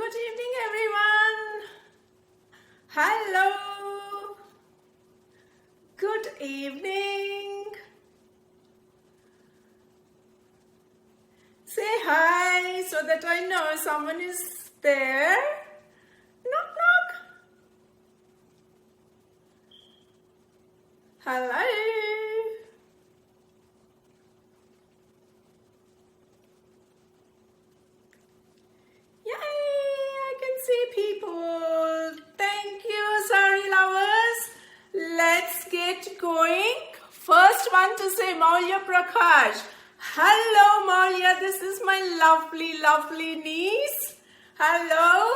Good evening, everyone. Hello. Good evening. Say hi so that I know someone is there. Knock, knock. Hello. People, thank you, Saree lovers. Let's get going. First one to say Maulya Prakash. Hello, Maulya. This is my lovely niece. Hello.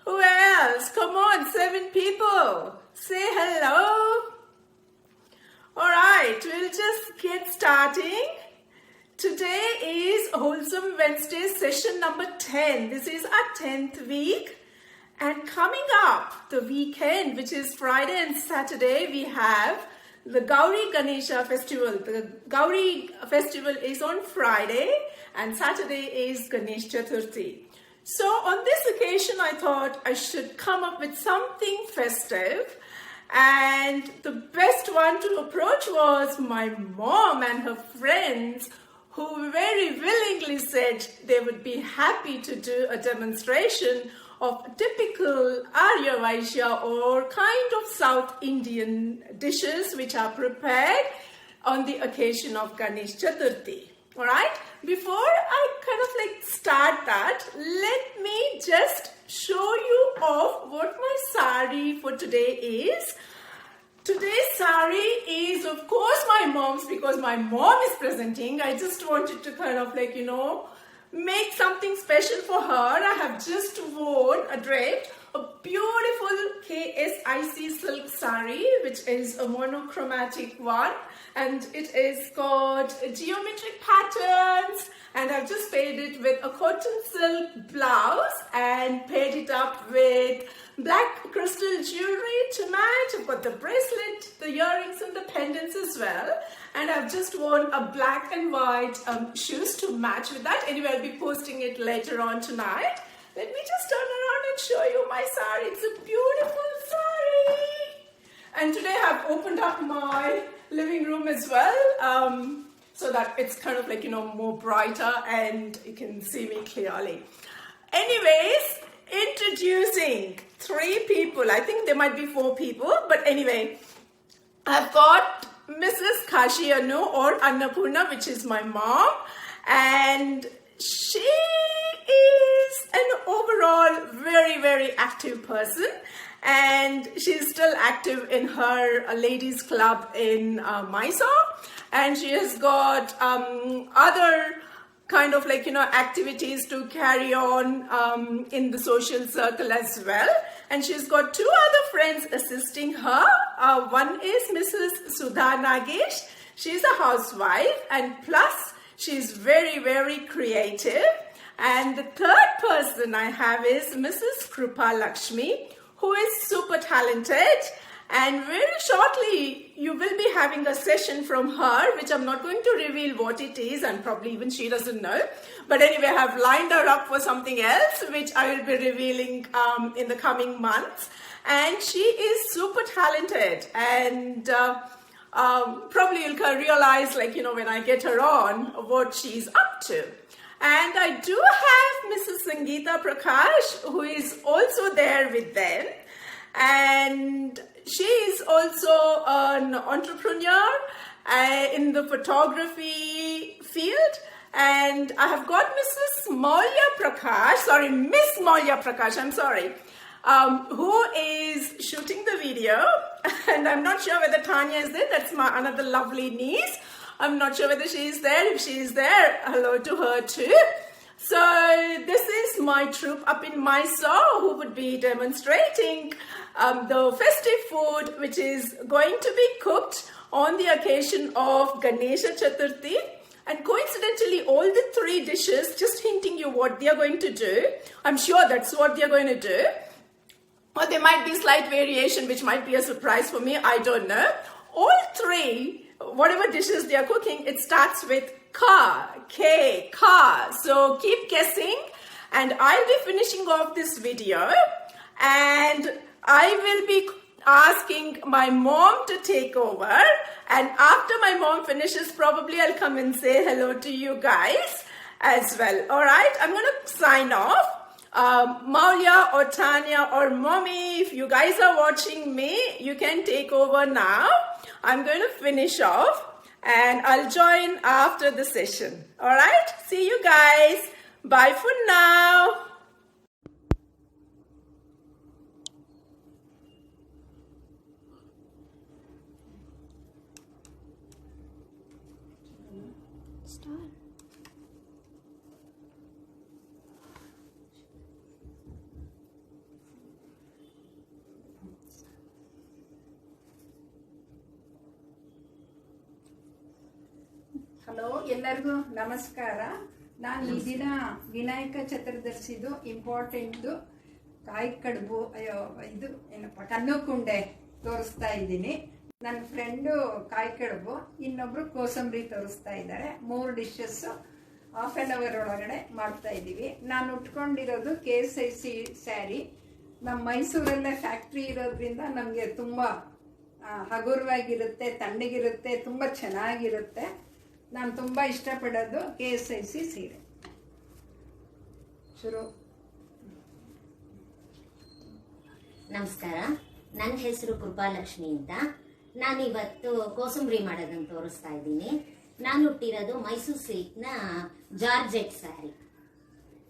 Who else? Come on, 7 people. Say hello. All right, we'll just get starting. Today is Wholesome Wednesday session number 10. This is our 10th week. And coming up the weekend, which is Friday and Saturday, we have the Gauri Ganesha Festival. The Gauri Festival is on Friday and Saturday is Ganesh Chaturthi. So on this occasion, I thought I should come up with something festive. And the best one to approach was my mom and her friends, who very willingly said they would be happy to do a demonstration of typical Arya Vaishya or kind of South Indian dishes which are prepared on the occasion of Ganesh Chaturthi. All right, before I kind of start that, let me just show you off what my sari for today is. Today's sari is, of course, my mom's because my mom is presenting. I just wanted to kind of make something special for her. I have just draped a beautiful KSIC silk sari, which is a monochromatic one. And it is got geometric patterns. And I've just paired it with a cotton silk blouse and paired it up with black crystal jewelry to match. I've got the bracelet, the earrings and the pendants as well. And I've just worn a black and white shoes to match with that. Anyway, I'll be posting it later on tonight. Let me just turn around and show you my sari. It's a beautiful sari. And today I've opened up my living room as well. So that it's kind of more brighter and you can see me clearly. Anyways, introducing 3 people. I think there might be 4 people, but anyway, I've got Mrs. Kashi Anu or Annapurna, which is my mom, and she is an overall very active person. And she's still active in her ladies club in Mysore. And she has got other kind of activities to carry on in the social circle as well. And she's got 2 other friends assisting her. One is Mrs. Sudha Nagesh. She's a housewife and plus she's very creative. And the 3rd person I have is Mrs. Krupa Lakshmi, who is super talented, and very shortly you will be having a session from her, which I'm not going to reveal what it is, and probably even she doesn't know. But anyway, I have lined her up for something else, which I will be revealing in the coming months. And she is super talented, and probably you'll realize, when I get her on, what she's up to. And I do have Mrs. Sangeetha Prakash, who is also there with them. And she is also an entrepreneur in the photography field. And I have got Miss Maulya Prakash, I'm sorry, who is shooting the video. And I'm not sure whether Tanya is there. That's my another lovely niece. I'm not sure whether she is there. If she is there, hello to her too. So this is my troupe up in Mysore who would be demonstrating the festive food which is going to be cooked on the occasion of Ganesha Chaturthi. And coincidentally, all the 3 dishes, just hinting you what they are going to do. I'm sure that's what they're going to do. Or there might be slight variation which might be a surprise for me. I don't know. All 3 whatever dishes they are cooking, it starts with ka, K, ka. So keep guessing and I'll be finishing off this video, and I will be asking my mom to take over, and after my mom finishes, probably I'll come and say hello to you guys as well. All right, I'm going to sign off. Maulia or Tanya or Mommy, if you guys are watching me, you can take over now. I'm going to finish off and I'll join after the session. All right, see you guys. Bye for now. Start. Hello, ಎಲ್ಲರಿಗೂ ನಮಸ್ಕಾರ. ನಾನು ಈ ದಿನ ವಿನಾಯಕ ಚತುರ್ದಶಿದು ಇಂಪಾರ್ಟೆಂಟ್ದು ಕಾಯಿ ಕಡುಬು ಇದು ಏನಪ್ಪ ಕನ್ನುಕುಂಡೆ ತೋರಿಸ್ತಾ ಇದ್ದೀನಿ. ನನ್ನ ಫ್ರೆಂಡು ಕಾಯಿ ಕಡುಬು, ಇನ್ನೊಬ್ರು ಕೋಸಂಬರಿ ತೋರಿಸ್ತಾ ಇದ್ದಾರೆ. 3 ಡಿಶಸ್ ಹಾಫ್ ಆನ್ ಅವರ್ ಒಳಗಡೆ ಮಾಡ್ತಾ ಇದ್ದೀವಿ. ನಾನು ಉಟ್ಕೊಂಡಿರೋದು KSIC ಸ್ಯಾರಿ. ನಮ್ಮ ಮೈಸೂರಲ್ಲೇ ಫ್ಯಾಕ್ಟ್ರಿ ಇರೋದ್ರಿಂದ ನಮಗೆ ತುಂಬ ಹಗುರವಾಗಿರುತ್ತೆ, ತಣ್ಣಗಿರುತ್ತೆ, ತುಂಬ ಚೆನ್ನಾಗಿರುತ್ತೆ. ನಾನು ತುಂಬ ಇಷ್ಟಪಡೋದು KSIC ಸೀರೆ. ಶುರು. ನಮಸ್ಕಾರ, ನನ್ನ ಹೆಸರು ಕೃಪಾ ಲಕ್ಷ್ಮಿ ಅಂತ. ನಾನಿವತ್ತು ಕೋಸಂಬರಿ ಮಾಡೋದನ್ನು ತೋರಿಸ್ತಾ ಇದ್ದೀನಿ. ನಾನು ಹುಟ್ಟಿರೋದು ಮೈಸೂರು ಸಿಲ್ಕ್ನ ಜಾರ್ಜೆಟ್ ಸ್ಯಾರಿ.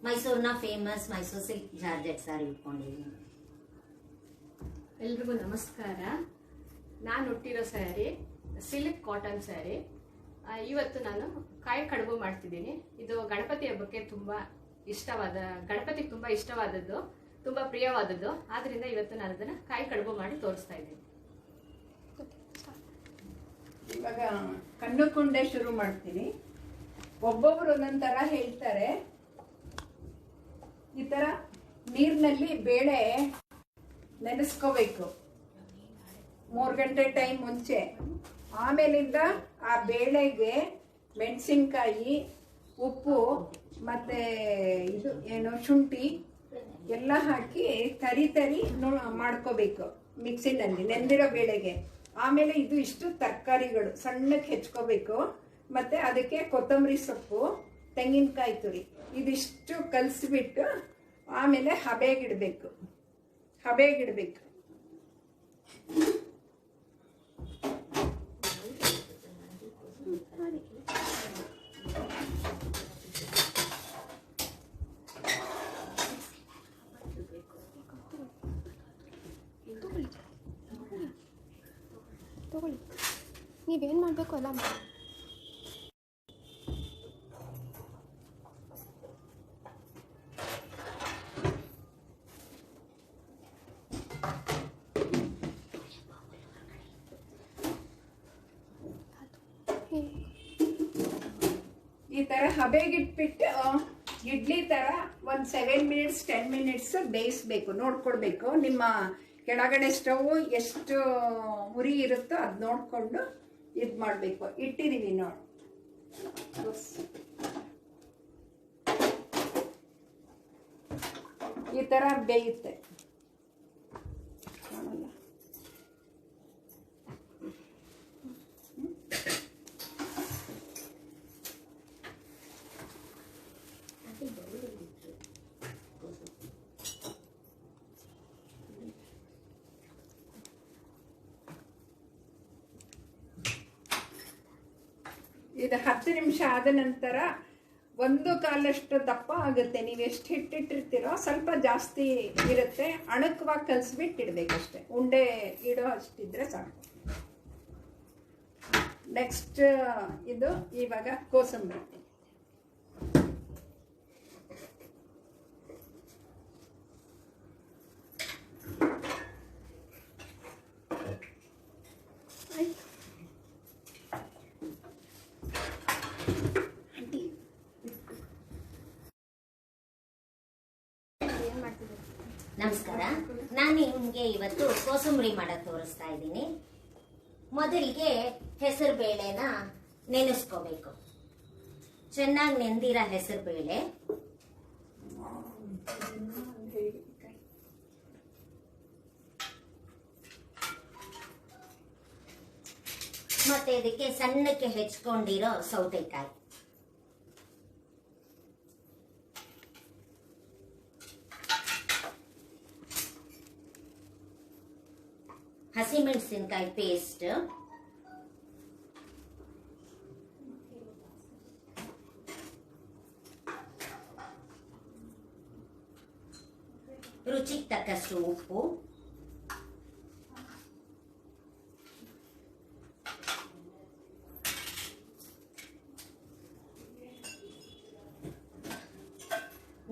ಮೈಸೂರಿನ famous Mysore silk georgette sari ಉಟ್ಕೊಂಡಿದ್ದೀನಿ. ಎಲ್ರಿಗೂ ನಮಸ್ಕಾರ. ನಾನು ಹುಟ್ಟಿರೋ ಸ್ಯಾರಿ ಸಿಲ್ಕ್ ಕಾಟನ್ ಸ್ಯಾರಿ. ಇವತ್ತು ನಾನು ಕಾಯಿ ಕಡುಬು ಮಾಡ್ತಿದ್ದೀನಿ. ಇದು ಗಣಪತಿ ಹಬ್ಬಕ್ಕೆ ಗಣಪತಿಗೆ ತುಂಬಾ ಇಷ್ಟವಾದದ್ದು, ತುಂಬಾ ಪ್ರಿಯವಾದದ್ದು. ಆದ್ರಿಂದ ಇವತ್ತು ನಾನು ಅದನ್ನ ಕಾಯಿ ಕಡುಬು ಮಾಡಿ ತೋರಿಸ್ತಾ ಇದ್ದೀನಿ. ಇವಾಗ ಕನ್ನುಕುಂಡೆ ಶುರು ಮಾಡ್ತೀನಿ. ಒಬ್ಬೊಬ್ರು ಒಂದೊಂದ್ ತರ ಹೇಳ್ತಾರೆ. ಈ ತರ ನೀರಿನಲ್ಲಿ ಬೇಳೆ ನೆನೆಸ್ಕೋಬೇಕು 3 ಗಂಟೆ ಟೈಮ್ ಮುಂಚೆ. ಆಮೇಲಿಂದ ಆ ಬೇಳೆಗೆ ಮೆಣಸಿನ್ಕಾಯಿ, ಉಪ್ಪು ಮತ್ತೆ ಇದು ಏನು ಶುಂಠಿ ಎಲ್ಲ ಹಾಕಿ ತರಿ ಮಾಡ್ಕೋಬೇಕು ಮಿಕ್ಸಿನಲ್ಲಿ ನೆಂದಿರೋ ಬೇಳೆಗೆ. ಆಮೇಲೆ ಇದು ಇಷ್ಟು ತರಕಾರಿಗಳು ಸಣ್ಣಕ್ಕೆ ಹೆಚ್ಕೋಬೇಕು. ಮತ್ತೆ ಅದಕ್ಕೆ ಕೊತ್ತಂಬರಿ ಸೊಪ್ಪು, ತೆಂಗಿನಕಾಯಿ ತುರಿ ಇದಿಷ್ಟು ಕಲಸಿಬಿಟ್ಟು ಆಮೇಲೆ ಹಬೆಗಿಡಬೇಕು. ತಗೊಳ್ಳಿ, ನೀವೇನು ಮಾಡಬೇಕು ಅಲ್ಲ ಮಾಡಿ. ಈ ತರ ಹಬೆಗಿಟ್ಬಿಟ್ಟು ಇಡ್ಲಿ ತರ ಒಂದು 7 ಮಿನಿಟ್ಸ್ 10 ಮಿನಿಟ್ಸ್ ಬೇಯಿಸ್ಬೇಕು. ನೋಡ್ಕೊಡ್ಬೇಕು ನಿಮ್ಮ ಕೆಳಗಡೆ ಸ್ಟವ್ ಎಷ್ಟು ಉರಿ ಇರುತ್ತೋ ಅದು ನೋಡ್ಕೊಂಡು ಇದು ಮಾಡಬೇಕು. ಇಟ್ಟಿದೀವಿ ನೋಡಿ, ಈ ತರ ಬೇಯುತ್ತೆ. ಇದು 10 ನಿಮಿಷ ಆದ ನಂತರ 1/4 ದಪ್ಪ ಆಗುತ್ತೆ. ನೀವು ಎಷ್ಟು ಹಿಟ್ಟಿಟ್ಟಿರ್ತೀರೋ ಸ್ವಲ್ಪ ಜಾಸ್ತಿ ಇರುತ್ತೆ. ಅಣಕವಾಗಿ ಕಲಸ್ಬಿಟ್ಟು ಇಡಬೇಕಷ್ಟೆ. ಉಂಡೆ ಇಡೋ ಅಷ್ಟಿದ್ರೆ ಸಾಕು. ನೆಕ್ಸ್ಟ್ ಇದು ಇವಾಗ ಕೋಸಂಬರಿ. ನಮಸ್ಕಾರ, ನಾನು ನಿಮಗೆ ಇವತ್ತು ಕೋಸಂಬರಿ ಮಾಡೋದು ತೋರಿಸ್ತಾ ಇದ್ದೀನಿ. ಮೊದಲಿಗೆ ಹೆಸರು ಬೇಳೆನ ನೆನೆಸ್ಕೋಬೇಕು. ಚೆನ್ನಾಗಿ ನೆಂದಿರೋ ಹೆಸರು ಬೇಳೆ ಮತ್ತೆ ಇದಕ್ಕೆ ಸಣ್ಣಕ್ಕೆ ಹೆಚ್ಕೊಂಡಿರೋ ಸೌತೆಕಾಯಿ, ಹಸಿಮೆಣಸಿನಕಾಯಿ ಪೇಸ್ಟ್, ರುಚಿಗೆ ತಕ್ಕಷ್ಟು ಉಪ್ಪು,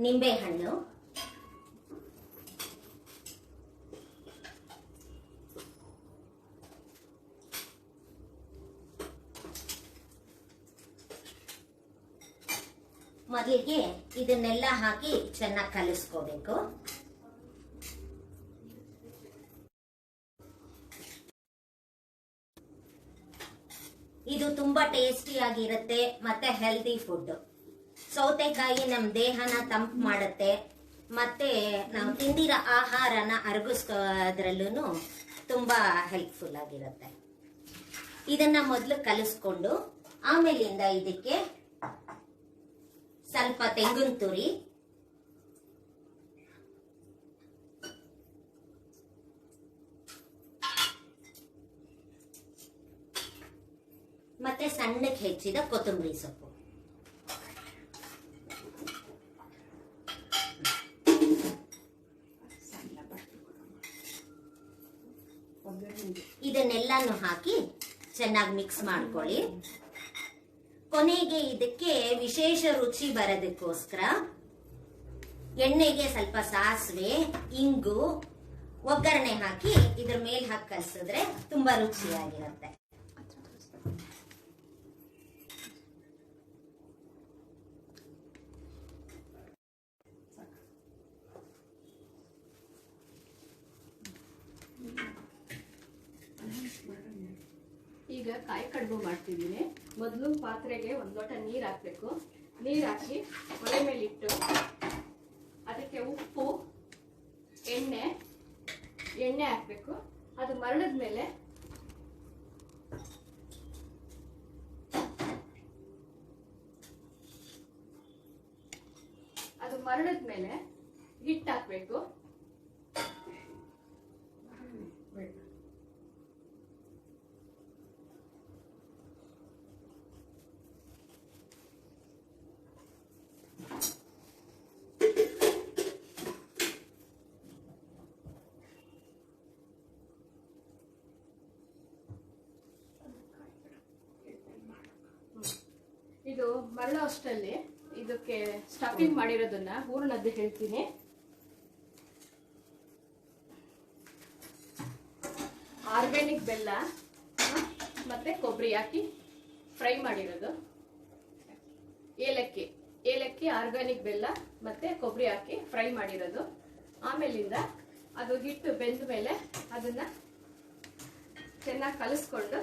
ನಿಂಬೆಹಣ್ಣು, ಮೊದಲಿಗೆ ಇದನ್ನೆಲ್ಲ ಹಾಕಿ ಚೆನ್ನಾಗಿ ಕಲಿಸ್ಕೋಬೇಕು. ಇದು ತುಂಬಾ ಟೇಸ್ಟಿಯಾಗಿರುತ್ತೆ ಮತ್ತೆ ಹೆಲ್ದಿ ಫುಡ್. ಸೌತೆಕಾಯಿ ನಮ್ಮ ದೇಹನ ತಂಪು ಮಾಡುತ್ತೆ, ಮತ್ತೆ ನಾವು ತಿಂದಿರೋ ಆಹಾರನ ಅರಗಿಸೋದ್ರಲ್ಲೂ ತುಂಬಾ ಹೆಲ್ಪ್ಫುಲ್ ಆಗಿರುತ್ತೆ. ಇದನ್ನ ಮೊದಲು ಕಲಿಸ್ಕೊಂಡು ಆಮೇಲಿಂದ ಇದಕ್ಕೆ ಸ್ವಲ್ಪ ತೆಂಗಿನ ತುರಿ, ಮತ್ತೆ ಸಣ್ಣಕ್ಕೆ ಹೆಚ್ಚಿದ ಕೊತ್ತಂಬರಿ ಸೊಪ್ಪು, ಇದನ್ನೆಲ್ಲಾನು ಹಾಕಿ ಚೆನ್ನಾಗಿ ಮಿಕ್ಸ್ ಮಾಡ್ಕೊಳ್ಳಿ. ಕೊನೆಗೆ ಇದಕ್ಕೆ ವಿಶೇಷ ರುಚಿ ಬರೋದಕ್ಕೋಸ್ಕರ ಎಣ್ಣೆಗೆ ಸ್ವಲ್ಪ ಸಾಸಿವೆ, ಇಂಗು, ಒಗ್ಗರಣೆ ಹಾಕಿ ಇದ್ರ ಮೇಲೆ ಹಾಕಿ ಕಲಸಿದ್ರೆ ತುಂಬಾ ರುಚಿಯಾಗಿರುತ್ತೆ. ಈಗ ಕಾಯಿ ಕಡುಬು ಮಾಡ್ತಿದ್ದೀನಿ. ಮೊದಲು ಪಾತ್ರೆಗೆ ಒಂದು ಲೋಟ ನೀರು ಹಾಕಬೇಕು. ನೀರು ಹಾಕಿ ಒಲೆ ಮೇಲೆ ಇಟ್ಟು ಅದಕ್ಕೆ ಉಪ್ಪು, ಎಣ್ಣೆ ಹಾಕಬೇಕು. ಅದು ಮರಳಿದ ಮೇಲೆ ಹಿಟ್ಟು ಹಾಕಬೇಕು. ಇದು ಮರಳೋ ಅಷ್ಟರಲ್ಲಿ ಇದಕ್ಕೆ ಸ್ಟಫಿಂಗ್ ಮಾಡಿರೋದನ್ನ ಹೂರ್ಣದ್ದು ಹೇಳ್ತೀನಿ. ಆರ್ಗ್ಯಾನಿಕ್ ಬೆಲ್ಲ ಮತ್ತೆ ಕೊಬ್ಬರಿ ಹಾಕಿ ಫ್ರೈ ಮಾಡಿರೋದು, ಏಲಕ್ಕಿ ಆರ್ಗ್ಯಾನಿಕ್ ಬೆಲ್ಲ ಮತ್ತೆ ಕೊಬ್ಬರಿ ಹಾಕಿ ಫ್ರೈ ಮಾಡಿರೋದು. ಆಮೇಲಿಂದ ಅದು ಹಿಟ್ಟು ಬೆಂದ ಮೇಲೆ ಅದನ್ನ ಚೆನ್ನಾಗಿ ಕಲಿಸ್ಕೊಂಡು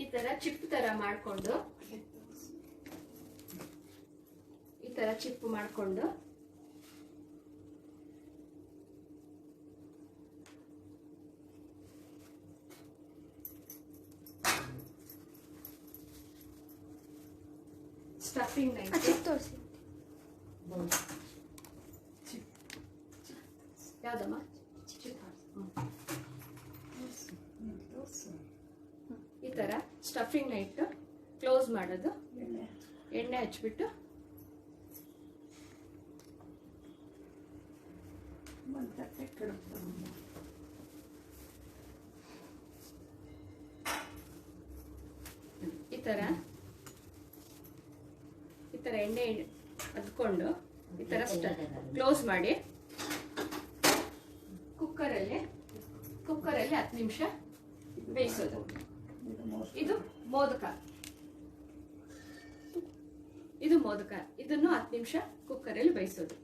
ಈ ತರ ಚಿಪ್ ತರ ಮಾಡ್ಕೊಂಡು ಸ್ಟಫಿಂಗ್ ನೈಫ್ ಚಿಕ್ಕ ತೋರಿಸಿ. ಯಾವ್ದಮ್ಮ? ಈ ತರ ಸ್ಟಫಿಂಗ್ ನೈಟ್ ಕ್ಲೋಸ್ ಮಾಡೋದು, ಎಣ್ಣೆ ಹಚ್ಬಿಟ್ಟು ಈ ತರ ಎಣ್ಣೆ ಅದ್ಕೊಂಡು ಈ ತರ ಕ್ಲೋಸ್ ಮಾಡಿ ಕುಕ್ಕರಲ್ಲಿ 10 ನಿಮಿಷ ಬೇಯಿಸೋದು. ಇದು ಮೋದಕ, ಇದನ್ನು 10 ನಿಮಿಷ ಕುಕ್ಕರಲ್ಲಿ ಬೇಯಿಸೋದು.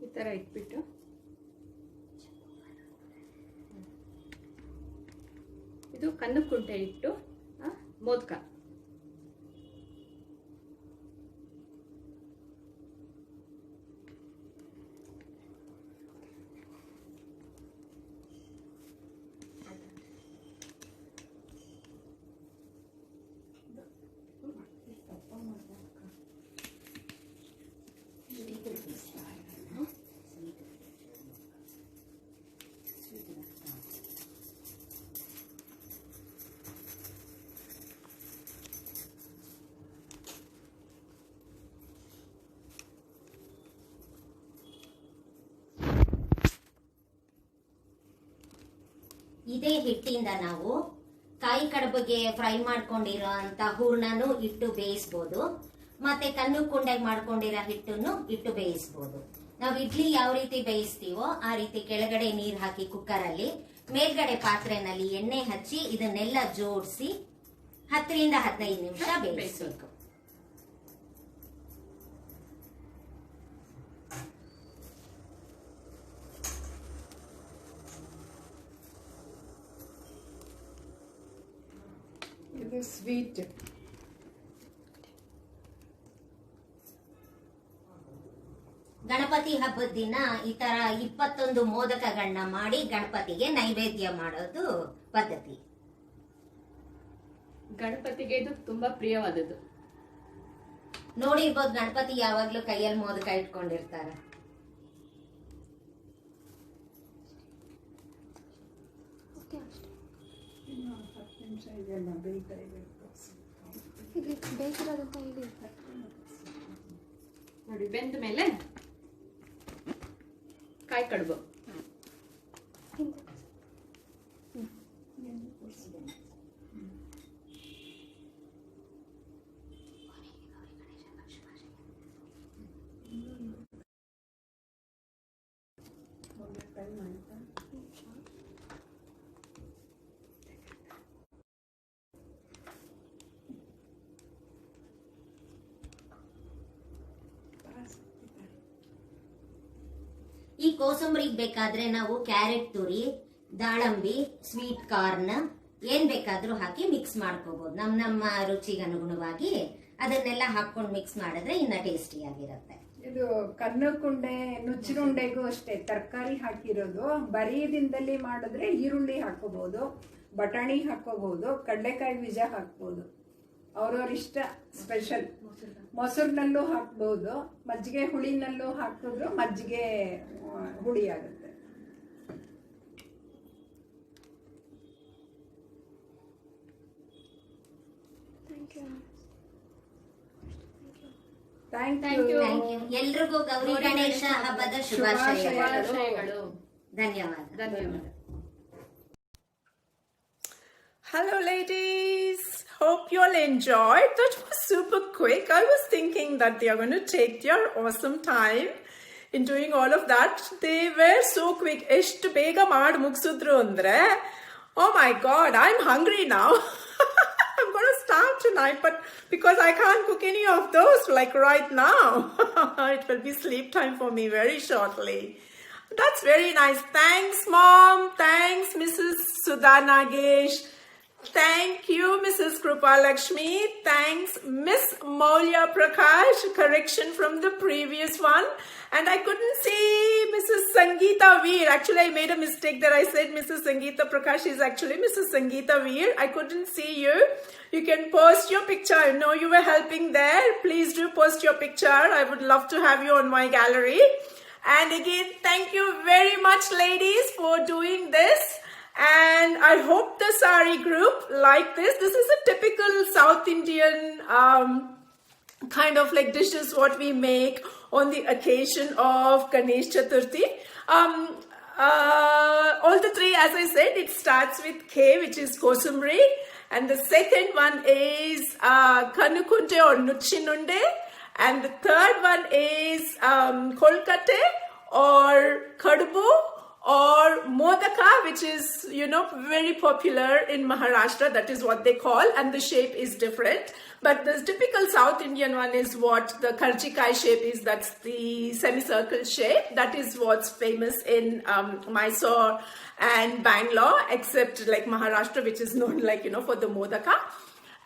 ಈ ತರ ಇಟ್ಬಿಟ್ಟು ಇದು ಕನ್ನುಕುಂಟೆ ಇಟ್ಟು ಮೋದಕ. ಇದೇ ಹಿಟ್ಟಿಂದ ನಾವು ಕಾಯಿ ಕಡಬಗೆ ಫ್ರೈ ಮಾಡ್ಕೊಂಡಿರೋ ಅಂತ ಹೂರ್ಣನು ಇಟ್ಟು ಬೇಯಿಸಬಹುದು, ಮತ್ತೆ ಕನ್ನುಕುಂಡೆಗೆ ಮಾಡ್ಕೊಂಡಿರೋ ಹಿಟ್ಟನ್ನು ಇಟ್ಟು ಬೇಯಿಸಬಹುದು. ನಾವು ಇಡ್ಲಿ ಯಾವ ರೀತಿ ಬೇಯಿಸ್ತೀವೋ ಆ ರೀತಿ ಕೆಳಗಡೆ ನೀರ್ ಹಾಕಿ ಕುಕ್ಕರ್ ಅಲ್ಲಿ, ಮೇಲ್ಗಡೆ ಪಾತ್ರೆನಲ್ಲಿ ಎಣ್ಣೆ ಹಚ್ಚಿ ಇದನ್ನೆಲ್ಲ ಜೋಡಿಸಿ 10 ರಿಂದ 15 ನಿಮಿಷ ಬೇಯಿಸಬೇಕು. ಇದು ಸ್ವೀಟ್. ಗಣಪತಿ ಹಬ್ಬದ ದಿನ ಈ ತರ 21 ಮೋದಕಗಳನ್ನ ಮಾಡಿ ಗಣಪತಿಗೆ ನೈವೇದ್ಯ ಮಾಡೋದು ಪದ್ಧತಿ. ಗಣಪತಿಗೆ ಇದು ತುಂಬಾ ಪ್ರಿಯವಾದದ್ದು. ನೋಡಿರ್ಬೋದು, ಗಣಪತಿ ಯಾವಾಗ್ಲೂ ಕೈಯಲ್ಲಿ ಮೋದಕ ಇಟ್ಕೊಂಡಿರ್ತಾರ. ಓಕೆ, ಅಷ್ಟೇ. ಇನ್ನು 10 ನಿಮಿಷ ಇದೆಲ್ಲ ಬೇಯ್ತಾ ಇರಬೇಕು. ಇಲ್ಲಿ ಬೇಯಿಸಿರೋದಂತ ಇಲ್ಲಿ ನೋಡಿ, ಬೆಂದ ಮೇಲೆ ಕಾಯಿ ಕಡುಬು. ಹಿಂದೆ ಈ ಕೋಸಂಬರಿಗೆ ಬೇಕಾದ್ರೆ ನಾವು ಕ್ಯಾರೆಟ್ ತುರಿ, ದಾಳಂಬಿ, ಸ್ವೀಟ್ ಕಾರ್ನ್ ಏನ್ ಬೇಕಾದ್ರೂ ಹಾಕಿ ಮಿಕ್ಸ್ ಮಾಡ್ಕೋಬಹುದು. ನಮ್ಮ ರುಚಿಗೆ ಅನುಗುಣವಾಗಿ ಅದನ್ನೆಲ್ಲ ಹಾಕೊಂಡು ಮಿಕ್ಸ್ ಮಾಡಿದ್ರೆ ಇನ್ನ ಟೇಸ್ಟಿ ಆಗಿರುತ್ತೆ. ಇದು ಕನ್ನುಕುಂಡೆ ನುಚ್ಚುರುಂಡೆಗೂ ಅಷ್ಟೇ ತರಕಾರಿ ಹಾಕಿರೋದು. ಬರೀ ದಿನದಲ್ಲಿ ಮಾಡಿದ್ರೆ ಈರುಳ್ಳಿ ಹಾಕೋಬಹುದು, ಬಟಾಣಿ ಹಾಕೋಬಹುದು, ಕಡಲೆಕಾಯಿ ಬೀಜ ಹಾಕ್ಬೋದು. ಅವ್ರವ್ರ ಇಷ್ಟ. ಸ್ಪೆಷಲ್ ಮೊಸರಿನಲ್ಲೂ ಹಾಕ್ಬೋದು, ಮಜ್ಜಿಗೆ ಹುಳಿನಲ್ಲೂ ಹಾಕಿದ್ರು ಮಜ್ಜಿಗೆ ಹುಳಿ ಆಗುತ್ತೆ. Thank you. ಎಲ್ರಿಗೂ ಗೌರಿ ಗಣೇಶ ಹಬ್ಬದ ಶುಭಾಶಯಗಳು. ಧನ್ಯವಾದ. ಧನ್ಯವಾದ. Hello ladies, hope you all enjoyed. That was super quick. I was thinking that they are going to take your awesome time in doing all of that. They were so quick. Eshtu bega maad mugsudru andre. Oh my God, I'm hungry now. I'm going to starve tonight, but because I can't cook any of those like right now, it will be sleep time for me very shortly. That's very nice. Thanks, Mom. Thanks, Mrs. Sudha Nagesh. Thank you, Mrs. Krupa Lakshmi. Thanks, Miss Maulya Prakash. Correction from the previous one. And I couldn't see Mrs. Sangeetha Veer. Actually, I made a mistake that I said Mrs. Sangeetha Prakash is actually Mrs. Sangeetha Veer. I couldn't see you. You can post your picture. I know you were helping there. Please do post your picture. I would love to have you on my gallery. And again, thank you very much, ladies, for doing this. And I hope the Saree group like this. This is a typical South Indian kind of like dishes what we make on the occasion of Ganesh Chaturthi. All the three, as I said, it starts with K, which is Kosambri. And the second one is Kannukunte or Nuchinunde. And the third one is Kolkatte or Kadabu or Modaka, which is, you know, very popular in Maharashtra. That is what they call, and the shape is different. But the typical South Indian one is what the karjikai shape is. That's the semicircle shape. That is what's famous in Mysore and Bangalore, except like Maharashtra, which is known like, you know, for the Modaka.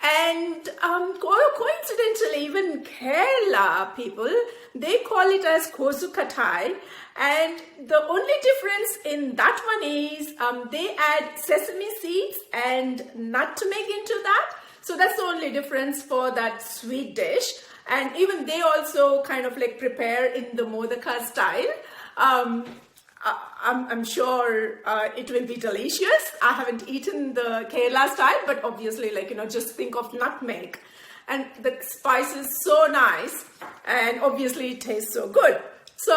And coincidentally, even Kerala people, they call it as Kozhukattai. And the only difference in that one is they add sesame seeds and nutmeg into that. So that's the only difference for that sweet dish. And even they also kind of like prepare in the Modaka style. I'm sure it will be delicious. I haven't eaten the Kerala style, but obviously, like, you know, just think of nutmeg. And the spice is so nice, and obviously it tastes so good. So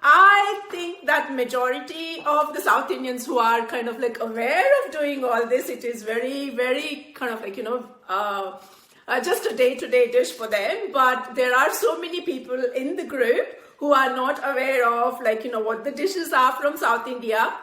I think that majority of the South Indians who are kind of like aware of doing all this, it is very, very kind of like, you know, just a day-to-day dish for them. But there are so many people in the group who are not aware of, like, you know, what the dishes are from South India.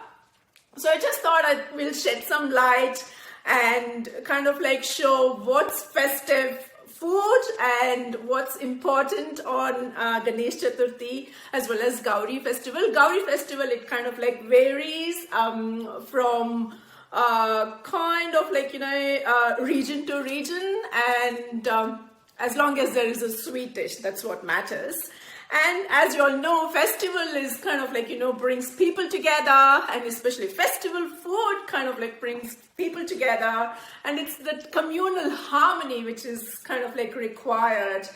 So I just thought I will shed some light and kind of like show what's festive food and what's important on Ganesh Chaturthi as well as Gauri festival. Gauri festival, it kind of like varies from kind of like, you know, region to region, and as long as there is a sweet dish, that's what matters. And as you all know, festival is kind of like, you know, brings people together, and especially festival food kind of like brings people together. And it's the communal harmony which is kind of like required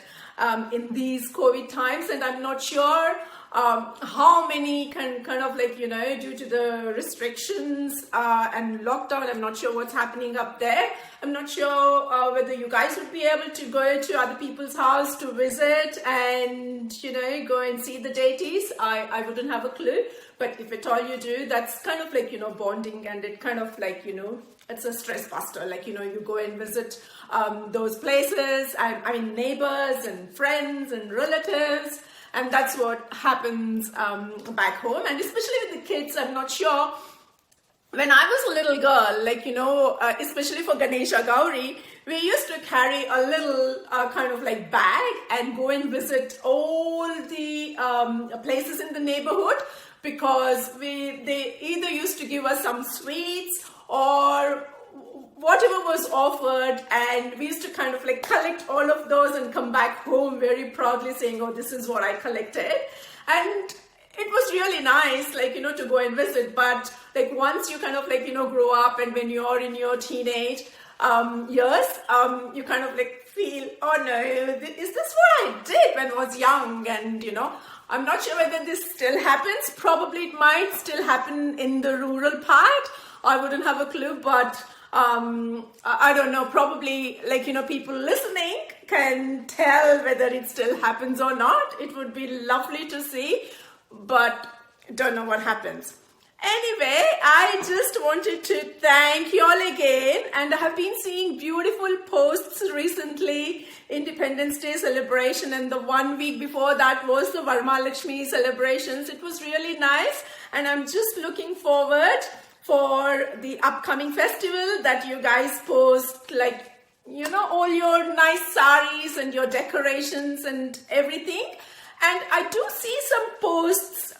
in these COVID times. And I'm not sure how many kind of like, you know, due to the restrictions and lockdown, I'm not sure what's happening up there. I'm not sure whether you guys would be able to go to other people's house to visit and, you know, go and see the deities. I wouldn't have a clue, but if at all you do, that's kind of like, you know, bonding, and it kind of like, you know, it's a stress buster. Like, you know, you go and visit those places, I mean neighbors and friends and relatives. And that's what happens back home. And especially with the kids, I'm not sure. When I was a little girl, like, you know, especially for Ganesha Gauri, we used to carry a little kind of like bag and go and visit all the places in the neighborhood, because they either used to give us some sweets or whatever was offered, and we used to kind of like collect all of those and come back home very proudly saying, oh, this is what I collected. And it was really nice, like, you know, to go and visit. But like once you kind of like, you know, grow up, and when you're in your teenage years, you kind of like feel, oh no, is this what I did when I was young? And, you know, I'm not sure whether this still happens. Probably it might still happen in the rural part. I wouldn't have a clue, but I don't know, probably like, you know, people listening can tell whether it still happens or not. It would be lovely to see, but don't know what happens. Anyway, I just wanted to thank you all again, and I have been seeing beautiful posts recently. Independence Day celebration, and the 1 week before that was the Varma Lakshmi celebrations. It was really nice, and I'm just looking forward for the upcoming festival that you guys post, like, you know, all your nice saris and your decorations and everything. And I do see some posts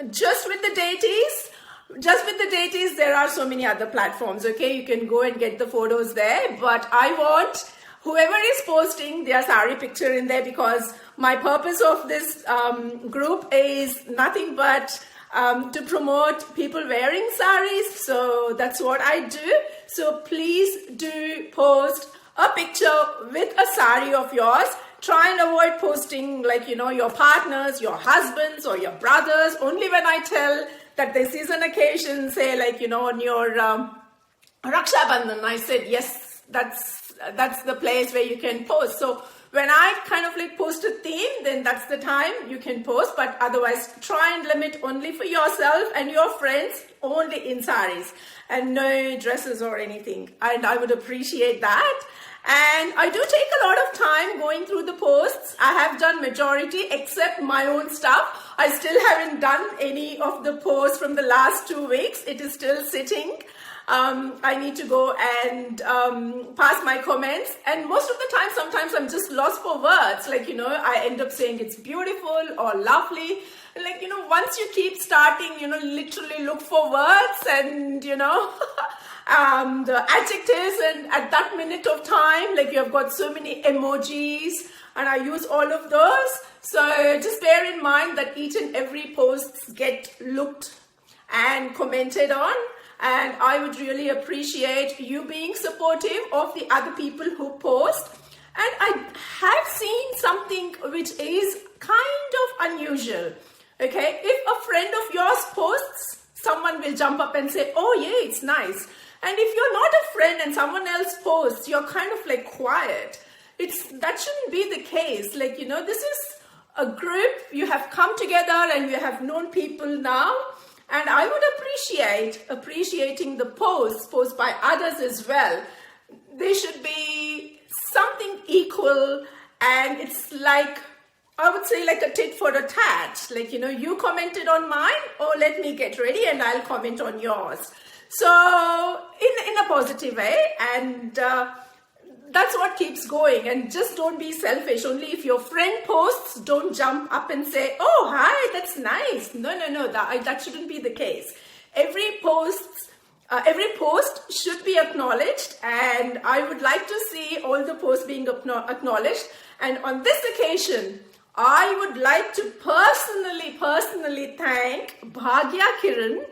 just with the deities. Just with the deities, there are so many other platforms, okay? You can go and get the photos there. But I want whoever is posting their sari picture in there, because my purpose of this group is nothing but to promote people wearing saris. So that's what I do. So please do post a picture with a sari of yours. Try and avoid posting, like, you know, your partners, your husbands or your brothers. Only when I tell that this is an occasion, say, like, you know, on your Raksha Bandhan, I said, yes, that's the place where you can post. So when I kind of like post a theme, then that's the time you can post. But otherwise, try and limit only for yourself and your friends, only in saris and no dresses or anything. And I would appreciate that. And I do take a lot of time going through the posts. I have done majority except my own stuff. I still haven't done any of the posts from the last 2 weeks. It is still sitting. I need to go and pass my comments. And most of the time, sometimes I'm just lost for words. Like, you know, I end up saying it's beautiful or lovely. Like, you know, once you keep starting, you know, literally look for words and, you know, the adjectives, and at that minute of time, like, you have got so many emojis and I use all of those. So just bear in mind that each and every posts get looked and commented on, and I would really appreciate you being supportive of the other people who post. And I have seen something which is kind of unusual. Okay, if a friend of yours posts, someone will jump up and say, oh yeah, it's nice. And if you're not a friend and someone else posts, you're kind of like quiet. That shouldn't be the case. Like, you know, this is a group, you have come together and you have known people now. And I would appreciating the posts by others as well. They should be something equal, and it's like, I would say, like a tit for a tat. Like, you know, you commented on mine, oh, let me get ready and I'll comment on yours. So in a positive way, and that's what keeps going. And just don't be selfish. Only if your friend posts, don't jump up and say, oh, hi, that's nice. No, that shouldn't be the case. Every post should be acknowledged, and I would like to see all the posts being acknowledged. And on this occasion, I would like to personally thank Bhagya Kiran,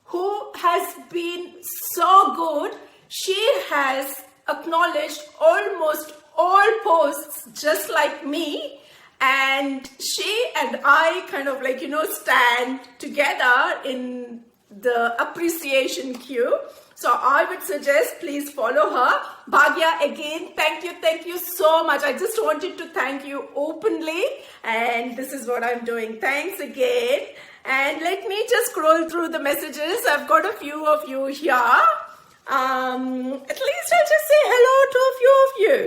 who has been so good. She has acknowledged almost all posts just like me, and she and I kind of like, you know, stand together in the appreciation queue. So I would suggest please follow her. Bhagya, again, thank you so much. I just wanted to thank you openly, and this is what I'm doing. Thanks again. And let me just scroll through the messages. I've got a few of you here. At least I'll just say hello to a few of you.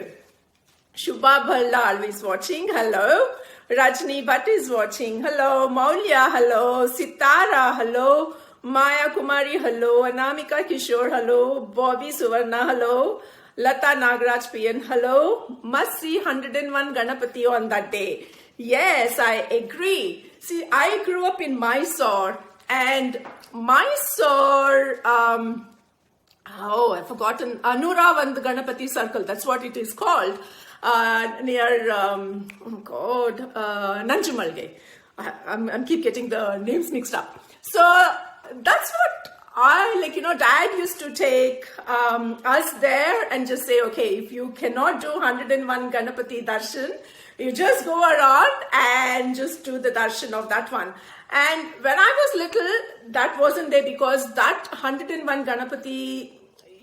Shubha Bhallal is watching. Hello. Rajni Bhatt is watching. Hello. Maulya. Hello. Sitara. Hello. Maya Kumari. Hello. Anamika Kishore. Hello. Bobby Suvarna. Hello. Lata Nagraj Piyan. Hello. Must see 101 Ganapati on that day. Yes, I agree. See, I grew up in Mysore, and Mysore, I've forgotten, Anuravan, the Ganapati Circle, that's what it is called, near, Nanjumalge. I'm keep getting the names mixed up. So that's what I, like, you know, Dad used to take us there and just say, okay, if you cannot do 101 Ganapati Darshan, you just go around and just do the darshan of that one. And when I was little, that wasn't there, because that 101 Ganapati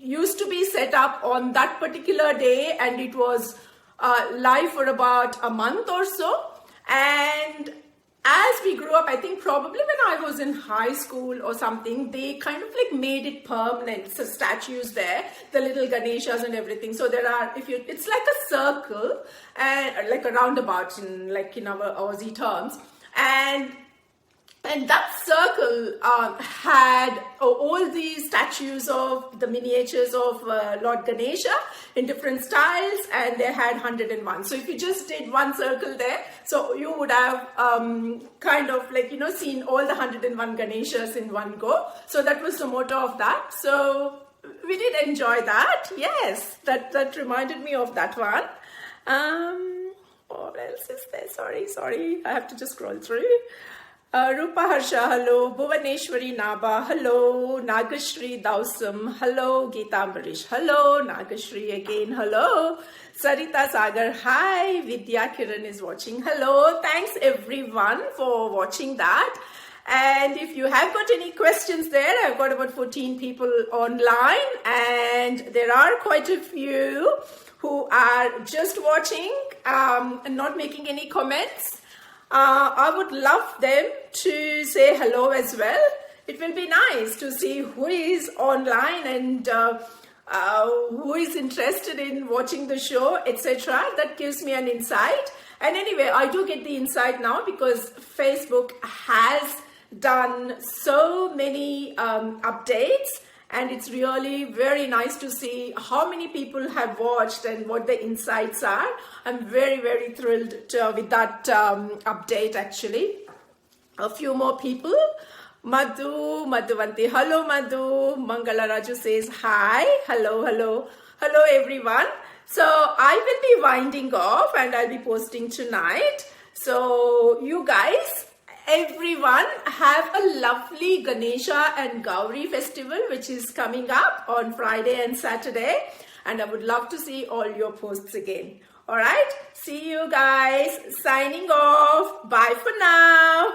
used to be set up on that particular day, and it was live for about a month or so. And as we grew up, I think probably when I was in high school or something, they kind of like made it permanent. So statues there, the little Ganeshas and everything. So there are, it's like a circle and like a roundabout in our Aussie terms. And that circle had all these statues of the miniatures of Lord Ganesha in different styles, and they had 101. So if you just did one circle there, so you would have kind of seen all the 101 Ganeshas in one go. So that was the motto of that. So we did enjoy that. Yes, that reminded me of that one. What else is there? Sorry. I have to just scroll through. Rupa Harsha, hello. Bhuvaneshwari Naba, hello. Nagashri Dausam, hello. Geeta Ambarish, hello. Nagashri again, hello. Sarita Sagar, hi. Vidya Kiran is watching, hello. Thanks everyone for watching that. And if you have got any questions there, I've got about 14 people online, and there are quite a few who are just watching and not making any comments. I would love them to say hello as well. It will be nice to see who is online and who is interested in watching the show, etc. That gives me an insight. And anyway, I do get the insight now because Facebook has done so many updates, and it's really very nice to see how many people have watched and what the insights are. I'm very, very thrilled with that update actually. A few more people. Madhuvanti, hello Madhu. Mangala Raju says hi. Hello everyone. So I will be winding off and I'll be posting tonight. So you guys, everyone, have a lovely Ganesha and Gauri festival which is coming up on Friday and Saturday, and I would love to see all your posts again. All right, see you guys. Signing off. Bye for now.